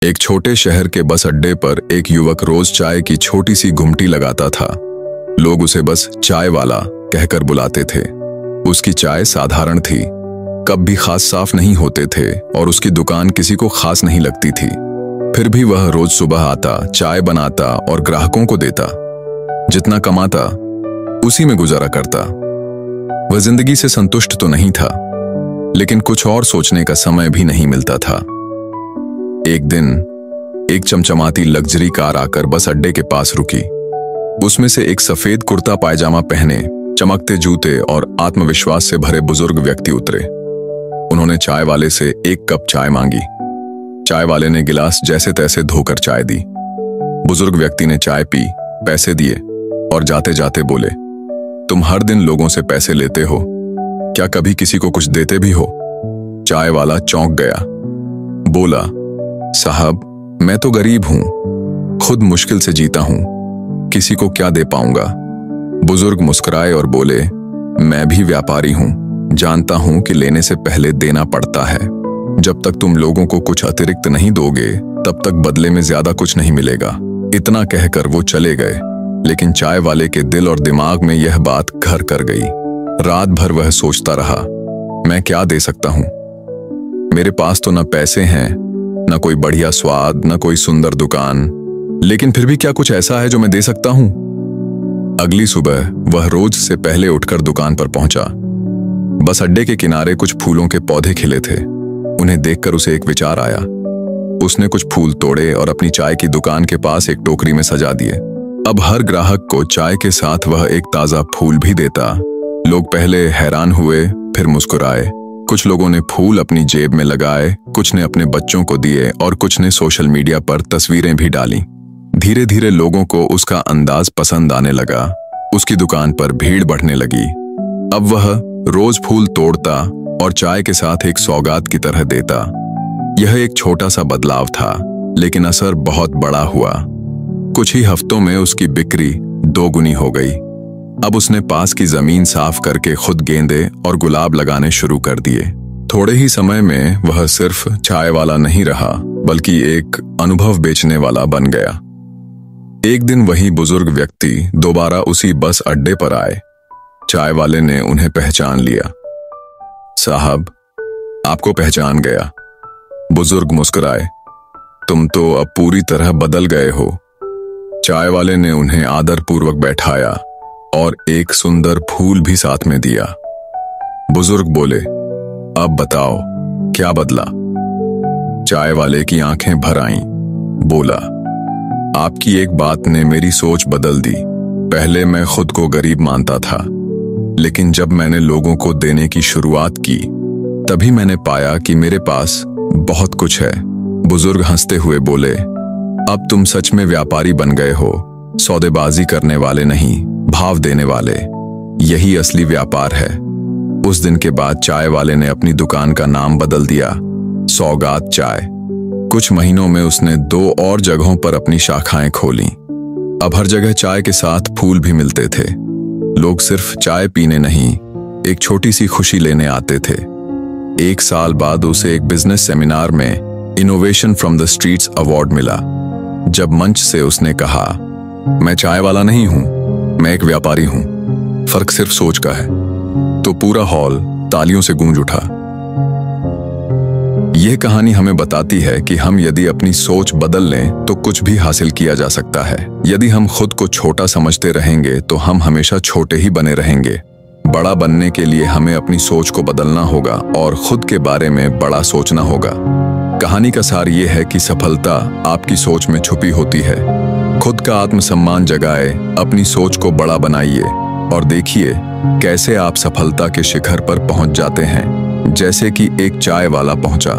एक छोटे शहर के बस अड्डे पर एक युवक रोज चाय की छोटी सी घुमटी लगाता था। लोग उसे बस चाय वाला कहकर बुलाते थे। उसकी चाय साधारण थी, कप भी खास साफ नहीं होते थे और उसकी दुकान किसी को खास नहीं लगती थी। फिर भी वह रोज सुबह आता, चाय बनाता और ग्राहकों को देता। जितना कमाता उसी में गुजारा करता। वह जिंदगी से संतुष्ट तो नहीं था, लेकिन कुछ और सोचने का समय भी नहीं मिलता था। एक दिन एक चमचमाती लग्जरी कार आकर बस अड्डे के पास रुकी। उसमें से एक सफेद कुर्ता पायजामा पहने, चमकते जूते और आत्मविश्वास से भरे बुजुर्ग व्यक्ति उतरे। उन्होंने चाय वाले से एक कप चाय मांगी। चाय वाले ने गिलास जैसे तैसे धोकर चाय दी। बुजुर्ग व्यक्ति ने चाय पी, पैसे दिए और जाते जाते बोले, तुम हर दिन लोगों से पैसे लेते हो, क्या कभी किसी को कुछ देते भी हो? चाय वाला चौंक गया। बोला, साहब, मैं तो गरीब हूं, खुद मुश्किल से जीता हूं, किसी को क्या दे पाऊंगा? बुजुर्ग मुस्कुराए और बोले, मैं भी व्यापारी हूं, जानता हूं कि लेने से पहले देना पड़ता है। जब तक तुम लोगों को कुछ अतिरिक्त नहीं दोगे, तब तक बदले में ज्यादा कुछ नहीं मिलेगा। इतना कहकर वो चले गए, लेकिन चाय वाले के दिल और दिमाग में यह बात घर कर गई। रात भर वह सोचता रहा, मैं क्या दे सकता हूं? मेरे पास तो न पैसे हैं, न कोई बढ़िया स्वाद, न कोई सुंदर दुकान, लेकिन फिर भी क्या कुछ ऐसा है जो मैं दे सकता हूं? अगली सुबह वह रोज से पहले उठकर दुकान पर पहुंचा। बस अड्डे के किनारे कुछ फूलों के पौधे खिले थे। उन्हें देखकर उसे एक विचार आया। उसने कुछ फूल तोड़े और अपनी चाय की दुकान के पास एक टोकरी में सजा दिए। अब हर ग्राहक को चाय के साथ वह एक ताजा फूल भी देता। लोग पहले हैरान हुए, फिर मुस्कुराए। कुछ लोगों ने फूल अपनी जेब में लगाए, कुछ ने अपने बच्चों को दिए और कुछ ने सोशल मीडिया पर तस्वीरें भी डाली। धीरे धीरे लोगों को उसका अंदाज पसंद आने लगा। उसकी दुकान पर भीड़ बढ़ने लगी। अब वह रोज फूल तोड़ता और चाय के साथ एक सौगात की तरह देता। यह एक छोटा सा बदलाव था, लेकिन असर बहुत बड़ा हुआ। कुछ ही हफ्तों में उसकी बिक्री 2 गुनी हो गई। अब उसने पास की जमीन साफ करके खुद गेंदे और गुलाब लगाने शुरू कर दिए। थोड़े ही समय में वह सिर्फ चाय वाला नहीं रहा, बल्कि एक अनुभव बेचने वाला बन गया। एक दिन वही बुजुर्ग व्यक्ति दोबारा उसी बस अड्डे पर आए। चाय वाले ने उन्हें पहचान लिया। साहब, आपको पहचान गया। बुजुर्ग मुस्कुराए, तुम तो अब पूरी तरह बदल गए हो। चाय वाले ने उन्हें आदरपूर्वक बैठाया और एक सुंदर फूल भी साथ में दिया। बुजुर्ग बोले, अब बताओ क्या बदला? चाय वाले की आंखें भर आईं। बोला, आपकी एक बात ने मेरी सोच बदल दी। पहले मैं खुद को गरीब मानता था, लेकिन जब मैंने लोगों को देने की शुरुआत की, तभी मैंने पाया कि मेरे पास बहुत कुछ है। बुजुर्ग हंसते हुए बोले, अब तुम सच में व्यापारी बन गए हो, सौदेबाजी करने वाले नहीं, भाव देने वाले। यही असली व्यापार है। उस दिन के बाद चाय वाले ने अपनी दुकान का नाम बदल दिया, सौगात चाय। कुछ महीनों में उसने 2 और जगहों पर अपनी शाखाएं खोलीं। अब हर जगह चाय के साथ फूल भी मिलते थे। लोग सिर्फ चाय पीने नहीं, एक छोटी सी खुशी लेने आते थे। 1 साल बाद उसे एक बिजनेस सेमिनार में innovation from the streets award मिला। जब मंच से उसने कहा, मैं चाय वाला नहीं हूं, मैं एक व्यापारी हूं, फर्क सिर्फ सोच का है, तो पूरा हॉल तालियों से गूंज उठा। यह कहानी हमें बताती है कि हम यदि अपनी सोच बदल लें तो कुछ भी हासिल किया जा सकता है। यदि हम खुद को छोटा समझते रहेंगे तो हम हमेशा छोटे ही बने रहेंगे। बड़ा बनने के लिए हमें अपनी सोच को बदलना होगा और खुद के बारे में बड़ा सोचना होगा। कहानी का सार ये है कि सफलता आपकी सोच में छुपी होती है। खुद का आत्मसम्मान जगाए, अपनी सोच को बड़ा बनाइए और देखिए कैसे आप सफलता के शिखर पर पहुंच जाते हैं, जैसे कि एक चाय वाला पहुंचा।